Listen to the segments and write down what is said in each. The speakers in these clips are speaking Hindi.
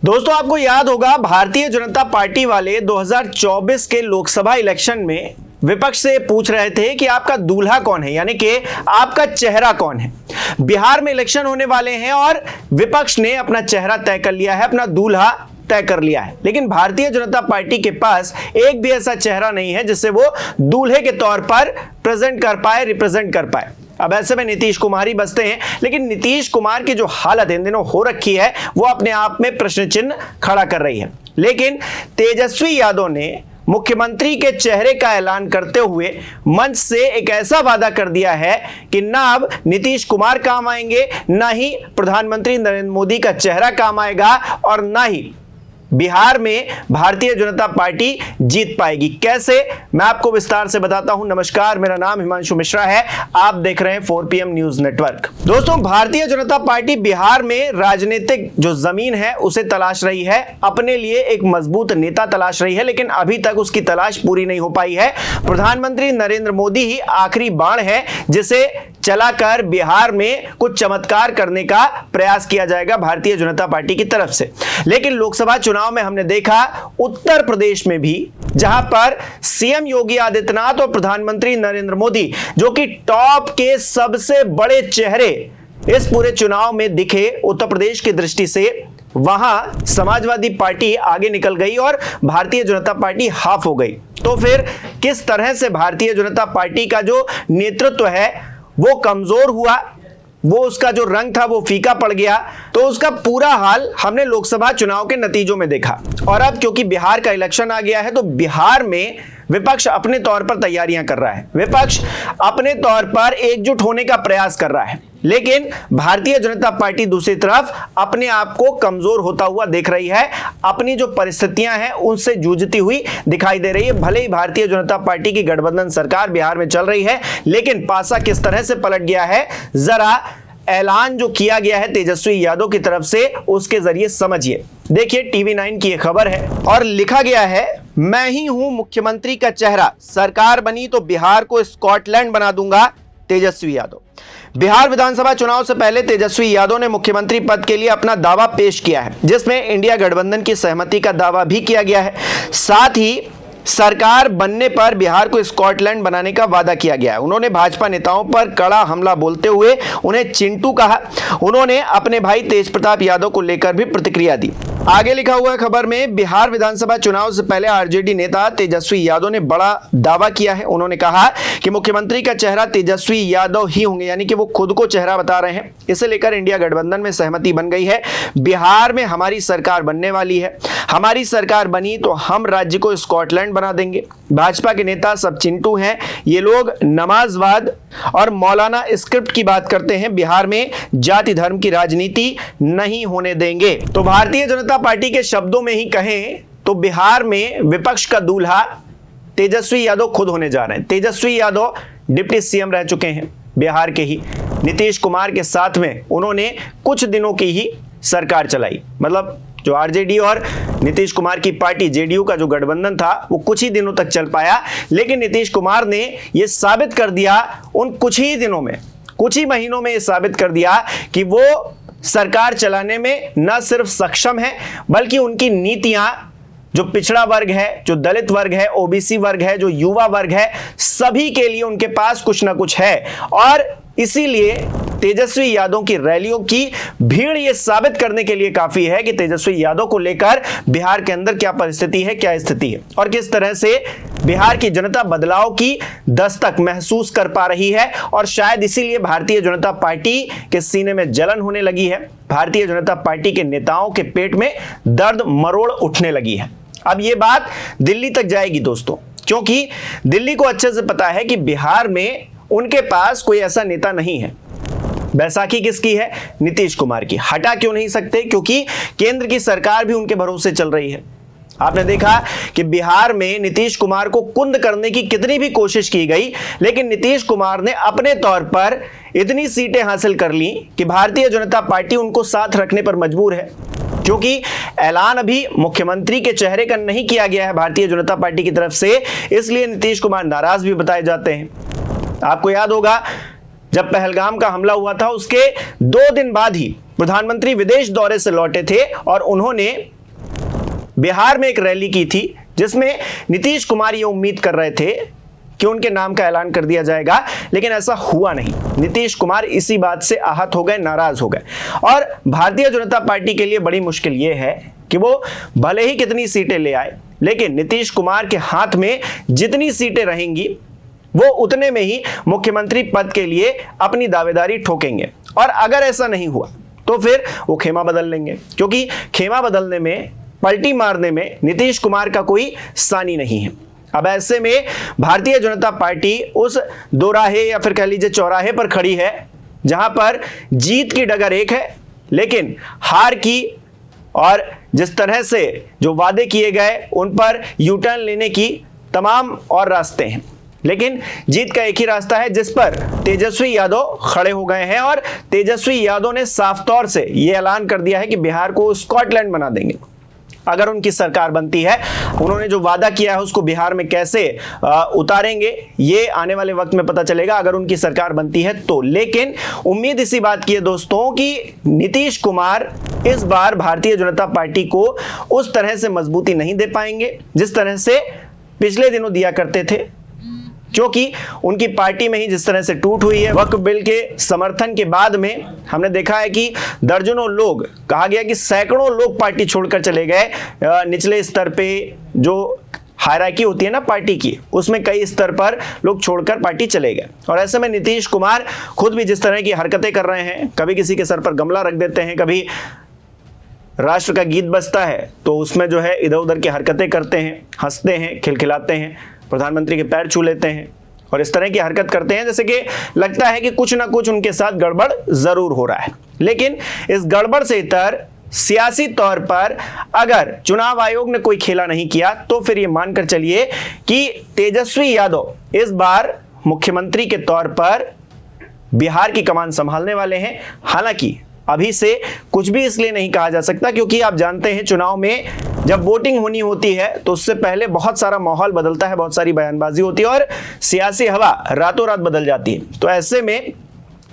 दोस्तों, आपको याद होगा भारतीय जनता पार्टी वाले 2024 के लोकसभा इलेक्शन में विपक्ष से पूछ रहे थे कि आपका दूल्हा कौन है, यानी कि आपका चेहरा कौन है। बिहार में इलेक्शन होने वाले हैं और विपक्ष ने अपना चेहरा तय कर लिया है, अपना दूल्हा तय कर लिया है। लेकिन भारतीय जनता पार्टी के पास एक भी ऐसा चेहरा नहीं है जिससे वो दूल्हे के तौर पर प्रेजेंट कर पाए, रिप्रेजेंट कर पाए। अब ऐसे में नीतीश कुमार ही बचते हैं, लेकिन नीतीश कुमार की जो हालत इन दिनों हो रखी है वो अपने आप में प्रश्न चिन्ह खड़ा कर रही है। लेकिन तेजस्वी यादव ने मुख्यमंत्री के चेहरे का ऐलान करते हुए मंच से एक ऐसा वादा कर दिया है कि ना अब नीतीश कुमार काम आएंगे, ना ही प्रधानमंत्री नरेंद्र मोदी का चेहरा काम आएगा और ना ही बिहार में भारतीय जनता पार्टी जीत पाएगी। कैसे, मैं आपको विस्तार से बताता हूं। नमस्कार, मेरा नाम हिमांशु मिश्रा है, आप देख रहे हैं 4PM न्यूज नेटवर्क। दोस्तों, भारतीय जनता पार्टी बिहार में राजनीतिक जो जमीन है उसे तलाश रही है, अपने लिए एक मजबूत नेता तलाश रही है, लेकिन अभी तक उसकी तलाश पूरी नहीं हो पाई है। प्रधानमंत्री नरेंद्र मोदी ही आखिरी बाण है जिसे चलाकर बिहार में कुछ चमत्कार करने का प्रयास किया जाएगा भारतीय जनता पार्टी की तरफ से। लेकिन लोकसभा चुनाव में हमने देखा उत्तर प्रदेश में भी, जहां पर सीएम योगी आदित्यनाथ और प्रधानमंत्री नरेंद्र मोदी जो कि टॉप के सबसे बड़े चेहरे इस पूरे चुनाव में दिखे उत्तर प्रदेश की दृष्टि से, वहां समाजवादी पार्टी आगे निकल गई और भारतीय जनता पार्टी हाफ हो गई। तो फिर किस तरह से भारतीय जनता पार्टी का जो नेतृत्व है वो कमजोर हुआ, वो उसका जो रंग था वो फीका पड़ गया। तो उसका पूरा हाल हमने लोकसभा चुनाव के नतीजों में देखा। और अब क्योंकि बिहार का इलेक्शन आ गया है तो बिहार में विपक्ष अपने तौर पर तैयारियां कर रहा है, विपक्ष अपने तौर पर एकजुट होने का प्रयास कर रहा है। लेकिन भारतीय जनता पार्टी दूसरी तरफ अपने आप को कमजोर होता हुआ देख रही है, अपनी जो परिस्थितियां हैं उनसे जूझती हुई दिखाई दे रही है। भले ही भारतीय जनता पार्टी की गठबंधन सरकार बिहार में चल रही है, लेकिन पासा किस तरह से पलट गया है, जरा ऐलान जो किया गया है तेजस्वी यादव की तरफ से उसके जरिए समझिए। देखिए, TV9 की यह खबर है और लिखा गया है, मैं ही हूं मुख्यमंत्री का चेहरा, सरकार बनी तो बिहार को स्कॉटलैंड बना दूंगा, तेजस्वी यादव। बिहार विधानसभा चुनाव से पहले तेजस्वी यादव ने मुख्यमंत्री पद के लिए अपना दावा पेश किया है, जिसमें इंडिया गठबंधन की सहमति का दावा भी किया गया है। साथ ही सरकार बनने पर बिहार को स्कॉटलैंड बनाने का वादा किया गया है। उन्होंने भाजपा नेताओं पर कड़ा हमला बोलते हुए उन्हें चिंटू कहा। उन्होंने अपने भाई तेजप्रताप यादव को लेकर भी प्रतिक्रिया दी। आगे लिखा हुआ खबर में, बिहार विधानसभा चुनाव से पहले आरजेडी नेता तेजस्वी यादव ने बड़ा दावा किया है। उन्होंने कहा कि मुख्यमंत्री का चेहरा तेजस्वी यादव ही होंगे, यानी कि वो खुद को चेहरा बता रहे हैं। इसे लेकर इंडिया गठबंधन में सहमति बन गई है। बिहार में हमारी सरकार बनने वाली है, हमारी सरकार बनी तो हम राज्य को स्कॉटलैंड बना देंगे। भाजपा के नेता सब चिंटू हैं, ये लोग नमाजवाद और मौलाना स्क्रिप्ट की बात करते हैं, बिहार में जाति धर्म की राजनीति नहीं होने देंगे। तो भारतीय जनता पार्टी के शब्दों में ही कहें तो बिहार में विपक्ष का दूल्हा तेजस्वी यादव खुद होने जा रहे हैं। तेजस्वी यादव डिप्टी सीएम रह चुके हैं बिहार के ही, नीतीश कुमार के साथ में उन्होंने कुछ दिनों की ही सरकार चलाई। मतलब जो आरजेडी और नीतीश कुमार की पार्टी जेडीयू का जो गठबंधन था वो कुछ ही दिनों तक चल पाया, लेकिन नीतीश कुमार ने यह साबित कर दिया उन कुछ ही दिनों में, कुछ ही महीनों में यह साबित कर दिया कि वो सरकार चलाने में न सिर्फ सक्षम है, बल्कि उनकी नीतियां जो पिछड़ा वर्ग है, जो दलित वर्ग है, ओबीसी वर्ग है, जो युवा वर्ग है, सभी के लिए उनके पास कुछ ना कुछ है। और इसीलिए तेजस्वी यादव की रैलियों की भीड़ ये साबित करने के लिए काफी है कि तेजस्वी यादव को लेकर बिहार के अंदर क्या परिस्थिति है, क्या स्थिति है और किस तरह से बिहार की जनता बदलाव की दस्तक महसूस कर पा रही है। और शायद इसीलिए भारतीय जनता पार्टी के सीने में जलन होने लगी है, भारतीय जनता पार्टी के नेताओं के पेट में दर्द मरोड़ उठने लगी है। अब ये बात दिल्ली तक जाएगी दोस्तों, क्योंकि दिल्ली को अच्छे से पता है कि बिहार में उनके पास कोई ऐसा नेता नहीं है। बैसाखी किसकी है? नीतीश कुमार की। हटा क्यों नहीं सकते? क्योंकि केंद्र की सरकार भी उनके भरोसे चल रही है। आपने देखा कि बिहार में नीतीश कुमार को कुंद करने की कितनी भी कोशिश की गई, लेकिन नीतीश कुमार ने अपने तौर पर इतनी सीटें हासिल कर ली कि भारतीय जनता पार्टी उनको साथ रखने पर मजबूर है। क्योंकि ऐलान अभी मुख्यमंत्री के चेहरे का नहीं किया गया है भारतीय जनता पार्टी की तरफ से, इसलिए नीतीश कुमार नाराज भी बताए जाते हैं। आपको याद होगा जब पहलगाम का हमला हुआ था उसके 2 दिन बाद ही प्रधानमंत्री विदेश दौरे से लौटे थे और उन्होंने बिहार में एक रैली की थी जिसमें नीतीश कुमार ये उम्मीद कर रहे थे कि उनके नाम का ऐलान कर दिया जाएगा, लेकिन ऐसा हुआ नहीं। नीतीश कुमार इसी बात से आहत हो गए, नाराज हो गए। और भारतीय जनता पार्टी के लिए बड़ी मुश्किल यह है कि वो भले ही कितनी सीटें ले आए, लेकिन नीतीश कुमार के हाथ में जितनी सीटें रहेंगी वो उतने में ही मुख्यमंत्री पद के लिए अपनी दावेदारी ठोकेंगे। और अगर ऐसा नहीं हुआ तो फिर वो खेमा बदल लेंगे, क्योंकि खेमा बदलने में, पलटी मारने में नीतीश कुमार का कोई सानी नहीं है। अब ऐसे में भारतीय जनता पार्टी उस दोराहे या फिर कह लीजिए चौराहे पर खड़ी है जहां पर जीत की डगर एक है, लेकिन हार की और जिस तरह से जो वादे किए गए उन पर यू टर्न लेने की तमाम और रास्ते हैं, लेकिन जीत का एक ही रास्ता है जिस पर तेजस्वी यादव खड़े हो गए हैं। और तेजस्वी यादव ने साफ तौर से यह ऐलान कर दिया है कि बिहार को स्कॉटलैंड बना देंगे अगर उनकी सरकार बनती है। उन्होंने जो वादा किया है उसको बिहार में कैसे उतारेंगे ये आने वाले वक्त में पता चलेगा अगर उनकी सरकार बनती है तो। लेकिन उम्मीद इसी बात की है दोस्तों कि नीतीश कुमार इस बार भारतीय जनता पार्टी को उस तरह से मजबूती नहीं दे पाएंगे जिस तरह से पिछले दिनों दिया करते थे, क्योंकि उनकी पार्टी में ही जिस तरह से टूट हुई है। वक्फ बिल के समर्थन के बाद में हमने देखा है कि दर्जनों लोग, कहा गया कि सैकड़ों लोग पार्टी छोड़कर चले गए। निचले स्तर पे जो हायरार्की होती है ना पार्टी की, उसमें कई स्तर पर लोग छोड़कर पार्टी चले गए। और ऐसे में नीतीश कुमार खुद भी जिस तरह की हरकतें कर रहे हैं, कभी किसी के सर पर गमला रख देते हैं, कभी राष्ट्र का गीत बजता है तो उसमें जो है इधर उधर की हरकतें करते हैं, हंसते हैं, खिलखिलाते हैं, प्रधानमंत्री के पैर छू लेते हैं और इस तरह की हरकत करते हैं जैसे कि लगता है कि कुछ ना कुछ उनके साथ गड़बड़ जरूर हो रहा है। लेकिन इस गड़बड़ से इतर सियासी तौर पर अगर चुनाव आयोग ने कोई खेला नहीं किया तो फिर ये मानकर चलिए कि तेजस्वी यादव इस बार मुख्यमंत्री के तौर पर बिहार की कमान संभालने वाले हैं। हालांकि अभी से कुछ भी इसलिए नहीं कहा जा सकता क्योंकि आप जानते हैं चुनाव में जब वोटिंग होनी होती है तो उससे पहले बहुत सारा माहौल बदलता है, बहुत सारी बयानबाजी होती है और सियासी हवा रातों रात बदल जाती है। तो ऐसे में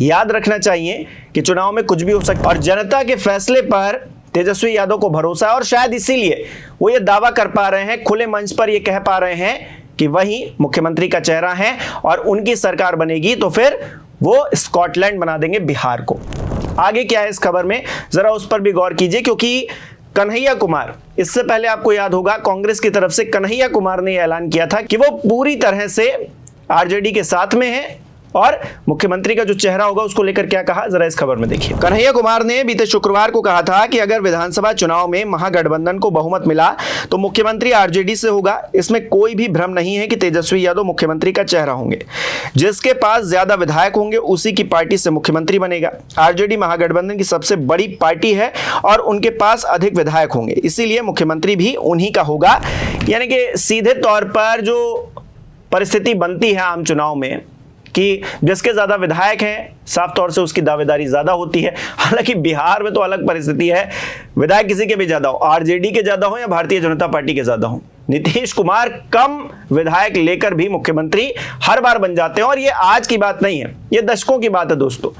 याद रखना चाहिए कि चुनाव में कुछ भी हो सकता है और जनता के फैसले पर तेजस्वी यादव को भरोसा है और शायद इसीलिए वो ये दावा कर पा रहे हैं, खुले मंच पर ये कह पा रहे हैं कि वही मुख्यमंत्री का चेहरा है और उनकी सरकार बनेगी तो फिर वो स्कॉटलैंड बना देंगे बिहार को। आगे क्या है इस खबर में जरा उस पर भी गौर कीजिए, क्योंकि कन्हैया कुमार, इससे पहले आपको याद होगा कांग्रेस की तरफ से कन्हैया कुमार ने ऐलान किया था कि वो पूरी तरह से आरजेडी के साथ में है और मुख्यमंत्री का जो चेहरा होगा उसको लेकर क्या कहा जरा इस खबर में देखिए। कन्हैया कुमार ने बीते शुक्रवार को कहा था कि अगर विधानसभा चुनाव में महागठबंधन को बहुमत मिला तो मुख्यमंत्री आरजेडी से होगा। इसमें कोई भी भ्रम नहीं है कि तेजस्वी यादव मुख्यमंत्री का चेहरा होंगे। जिसके पास ज्यादा विधायक होंगे उसी की पार्टी से मुख्यमंत्री बनेगा। आरजेडी महागठबंधन की सबसे बड़ी पार्टी है और उनके पास अधिक विधायक होंगे, इसीलिए मुख्यमंत्री भी उन्हीं का होगा। यानी कि सीधे तौर पर जो परिस्थिति बनती है आम चुनाव में कि जिसके ज्यादा विधायक हैं साफ तौर से उसकी दावेदारी ज्यादा होती है। हालांकि बिहार में तो अलग परिस्थिति है, विधायक किसी के भी ज्यादा हो, आरजेडी के ज्यादा हो या भारतीय जनता पार्टी के ज्यादा हो, नीतीश कुमार कम विधायक लेकर भी मुख्यमंत्री हर बार बन जाते हैं। और ये आज की बात नहीं है, ये दशकों की बात है दोस्तों।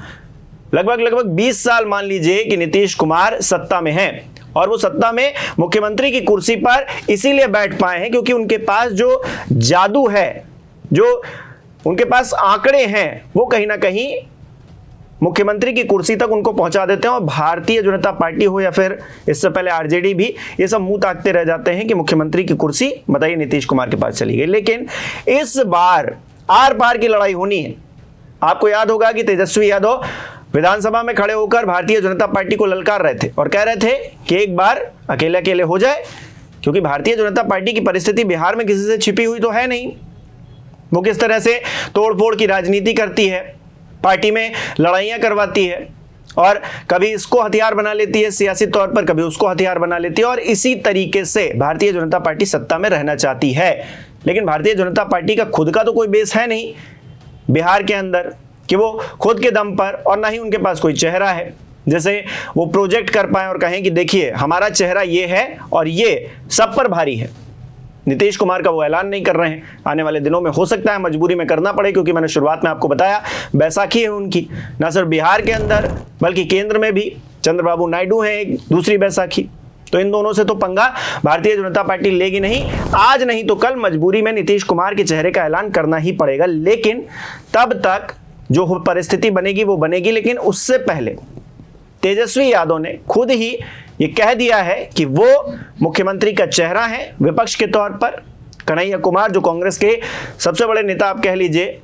लगभग 20 साल मान लीजिए कि नीतीश कुमार सत्ता में हैं और वो सत्ता में मुख्यमंत्री की कुर्सी पर इसीलिए बैठ पाए हैं क्योंकि उनके पास जो जादू है, जो उनके पास आंकड़े हैं, वो कहीं ना कहीं मुख्यमंत्री की कुर्सी तक उनको पहुंचा देते हैं। और भारतीय जनता पार्टी हो या फिर इससे पहले आरजेडी भी, ये सब मुंह ताकते रह जाते हैं कि मुख्यमंत्री की कुर्सी बताइए नीतीश कुमार के पास चली गई। लेकिन इस बार आर पार की लड़ाई होनी है। आपको याद होगा कि तेजस्वी यादव विधानसभा में खड़े होकर भारतीय जनता पार्टी को ललकार रहे थे और कह रहे थे कि एक बार अकेले अकेले हो जाए, क्योंकि भारतीय जनता पार्टी की परिस्थिति बिहार में किसी से छिपी हुई तो है नहीं। वो किस तरह से तोड़फोड़ की राजनीति करती है, पार्टी में लड़ाइयां करवाती है और कभी इसको हथियार बना लेती है सियासी तौर पर, कभी उसको हथियार बना लेती है और इसी तरीके से भारतीय जनता पार्टी सत्ता में रहना चाहती है। लेकिन भारतीय जनता पार्टी का खुद का तो कोई बेस है नहीं बिहार के अंदर कि वो खुद के दम पर, और ना ही उनके पास कोई चेहरा है जैसे वो प्रोजेक्ट कर पाए और कहें कि देखिए हमारा चेहरा ये है और ये सब पर भारी है। नीतीश कुमार का वो ऐलान नहीं कर रहे हैं। आने वाले दिनों में हो सकता है मजबूरी में करना पड़े, क्योंकि मैंने शुरुआत में आपको बताया बैसाखी है उनकी, ना सिर्फ बिहार के अंदर बल्कि केंद्र में भी चंद्रबाबू नायडू हैं एक दूसरी बैसाखी। तो इन दोनों से तो पंगा भारतीय जनता पार्टी लेगी नहीं। आज नहीं तो कल मजबूरी में नीतीश कुमार के चेहरे का ऐलान करना ही पड़ेगा, लेकिन तब तक जो परिस्थिति बनेगी वो बनेगी। लेकिन उससे पहले तेजस्वी यादव ने खुद ही ये कह दिया है कि वो मुख्यमंत्री का चेहरा है विपक्ष के तौर पर। कन्हैया कुमार जो कांग्रेस के सबसे बड़े नेता आप कह लीजिए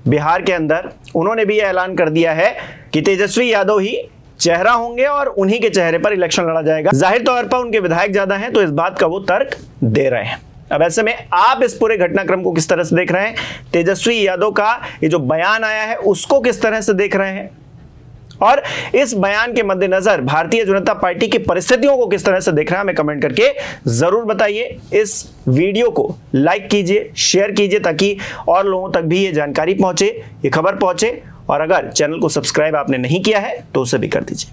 बिहार के अंदर, उन्होंने भी यह ऐलान कर दिया है कि तेजस्वी यादव ही चेहरा होंगे और उन्हीं के चेहरे पर इलेक्शन लड़ा जाएगा। जाहिर तौर पर उनके विधायक ज्यादा हैं तो इस बात का वो तर्क दे रहे हैं। अब ऐसे में आप इस पूरे घटनाक्रम को किस तरह से देख रहे हैं? तेजस्वी यादव का ये जो बयान आया है उसको किस तरह से देख रहे हैं? और इस बयान के मद्देनजर भारतीय जनता पार्टी की परिस्थितियों को किस तरह से देख रहे हैं हमें कमेंट करके जरूर बताइए। इस वीडियो को लाइक कीजिए, शेयर कीजिए ताकि और लोगों तक भी ये जानकारी पहुंचे, ये खबर पहुंचे। और अगर चैनल को सब्सक्राइब आपने नहीं किया है तो उसे भी कर दीजिए।